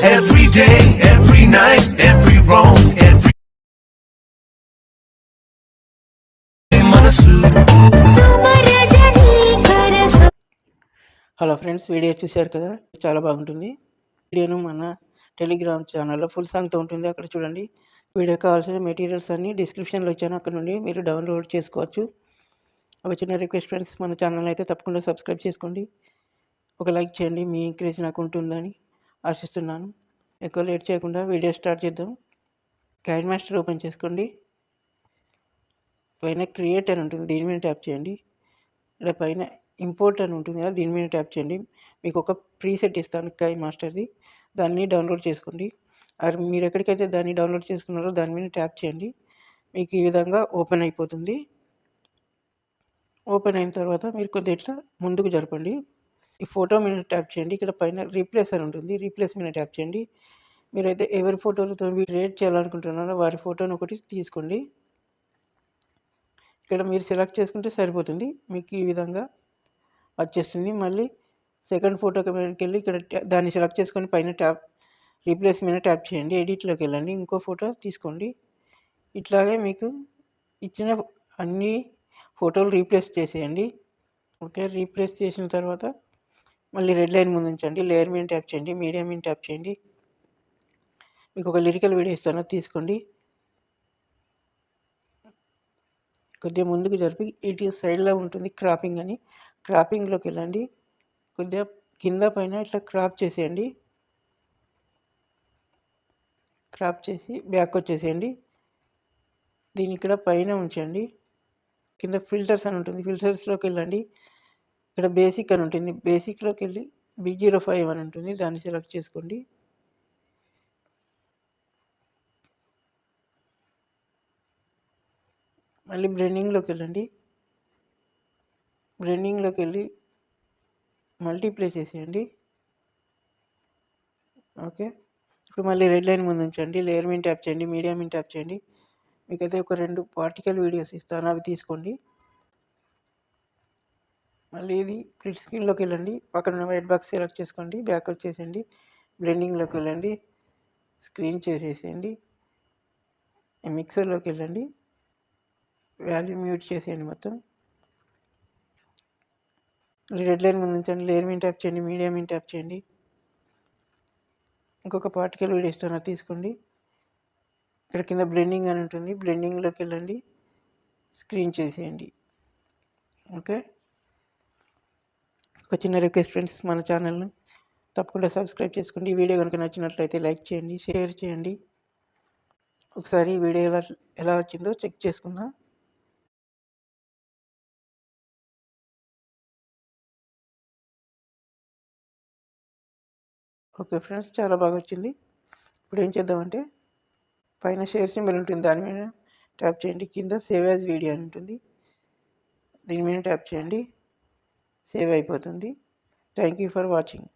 Every day, every night, every wrong, every manasu. Hello friends, video చూశారు కదా, చాలా బాగుంటుంది. వీడియోను మన టెలిగ్రామ్ ఛానల్లో ఫుల్ సాంగ్తో ఉంటుంది, అక్కడ చూడండి. వీడియో కావాల్సిన మెటీరియల్స్ అన్నీ డిస్క్రిప్షన్లో ఇచ్చాను, అక్కడ నుండి మీరు డౌన్లోడ్ చేసుకోవచ్చు. ఒక చిన్న రిక్వెస్ట్ ఫ్రెండ్స్, మన ఛానల్ అయితే తప్పకుండా సబ్స్క్రైబ్ చేసుకోండి, ఒక లైక్ చేయండి. మీ ఎంకరేజ్ నాకు ఉంటుందని ఆశిస్తున్నాను. ఎక్కువ లేట్ చేయకుండా వీడియో స్టార్ట్ చేద్దాం. కైన్మాస్టర్ ఓపెన్ చేసుకోండి. పైన క్రియేట్ అని ఉంటుంది, దీని మీద ట్యాప్ చేయండి. ఇక్కడ పైన ఇంపోర్ట్ అని ఉంటుంది కదా, దీని మీద ట్యాప్ చేయండి. మీకు ఒక ప్రీసెట్ ఇస్తాను కైన్మాస్టర్ది, దాన్ని డౌన్లోడ్ చేసుకోండి. మీరు ఎక్కడికైతే దాన్ని డౌన్లోడ్ చేసుకున్నారో దాని మీద ట్యాప్ చేయండి. మీకు ఈ విధంగా ఓపెన్ అయిపోతుంది. ఓపెన్ అయిన తర్వాత మీరు కొద్దిగా ఇట్లా ముందుకు జరపండి. ఈ ఫోటో మీద ట్యాప్ చేయండి. ఇక్కడ పైన రీప్లేస్ అని ఉంటుంది, రీప్లేస్ మీద ట్యాప్ చేయండి. మీరైతే ఎవరి ఫోటోలతో క్రియేట్ చేయాలనుకుంటున్నారో వారి ఫోటోని ఒకటి తీసుకోండి. ఇక్కడ మీరు సెలెక్ట్ చేసుకుంటే సరిపోతుంది, మీకు ఈ విధంగా వచ్చేస్తుంది. మళ్ళీ సెకండ్ ఫోటోకి మీదకి వెళ్ళి ఇక్కడ దాన్ని సెలెక్ట్ చేసుకొని పైన ట్యాప్ రీప్లేస్ మీద ట్యాప్ చేయండి. ఎడిట్లోకి వెళ్ళండి, ఇంకో ఫోటో తీసుకోండి. ఇట్లాగే మీకు ఇచ్చిన అన్ని ఫోటోలు రీప్లేస్ చేసేయండి. ఓకే, రీప్లేస్ చేసిన తర్వాత మళ్ళీ రెడ్ లైన్ ముందు ఉంచండి. లేయర్ మీద ట్యాప్ చేయండి, మీడియా మీద ట్యాప్ చేయండి. మీకు ఒక లిరికల్ వీడియో ఇస్తాను, తీసుకోండి. కొద్దిగా ముందుకు జరిపి ఇటు సైడ్లో ఉంటుంది క్రాపింగ్ అని, క్రాపింగ్లోకి వెళ్ళండి. కొద్దిగా కింద పైన ఇట్లా క్రాప్ చేసేయండి. క్రాప్ చేసి బ్యాక్ వచ్చేసేయండి. దీన్ని ఇక్కడ పైన ఉంచండి. కింద ఫిల్టర్స్ అని ఉంటుంది, ఫిల్టర్స్లోకి వెళ్ళండి. ఇక్కడ బేసిక్ అని ఉంటుంది, బేసిక్లోకి వెళ్ళి B05 అని ఉంటుంది, దాన్ని సెలెక్ట్ చేసుకోండి. మళ్ళీ బ్లెండింగ్లోకి వెళ్ళండి. బ్లెండింగ్లోకి వెళ్ళి మల్టీప్లై చేసేయండి. ఓకే, ఇప్పుడు మళ్ళీ రెడ్ లైన్ ముందు ఉంచండి. లేయర్ మీద ట్యాప్ చేయండి, మీడియా మీద ట్యాప్ చేయండి. మీకైతే ఒక 2 పార్టికల్ వీడియోస్ ఇస్తాను, అవి తీసుకోండి. మళ్ళీ ఇది స్ప్లిట్ స్క్రీన్లోకి వెళ్ళండి. పక్కన వైట్ బాక్స్ సెలెక్ట్ చేసుకోండి, బ్యాక్ వచ్చేసేయండి. బ్లెండింగ్లోకి వెళ్ళండి, స్క్రీన్ చేసేసేయండి. మిక్సర్లోకి వెళ్ళండి, వాల్యూ మ్యూట్ చేసేయండి మొత్తం. రెడ్ లైన్ ముందు ఉంచండి, లేయర్ మీద ట్యాప్ చేయండి, మీడియా మీద ట్యాప్ చేయండి. ఇంకొక పార్టికల్ వీడియో ఇస్తాను, తీసుకోండి. ఇక్కడ కింద బ్లెండింగ్ అని ఉంటుంది, బ్లెండింగ్లోకి వెళ్ళండి, స్క్రీన్ చేసేయండి. ఓకే, ఒక చిన్న రిక్వెస్ట్ ఫ్రెండ్స్, మన ఛానల్ను తప్పకుండా సబ్స్క్రైబ్ చేసుకోండి. ఈ వీడియో కనుక నచ్చినట్లయితే లైక్ చేయండి, షేర్ చేయండి. ఒకసారి ఈ వీడియో ఎలా వచ్చిందో చెక్ చేసుకుందాం. ఓకే ఫ్రెండ్స్, చాలా బాగా వచ్చింది. ఇప్పుడు ఏం చేద్దామంటే పైన షేర్ సింబల్ ఉంటుంది, దాని మీద ట్యాప్ చేయండి. కింద సేవ్ యాజ్ వీడియో అని ఉంటుంది, దీని మీద ట్యాప్ చేయండి. సేవ్ అయిపోతుంది. Thank you for watching.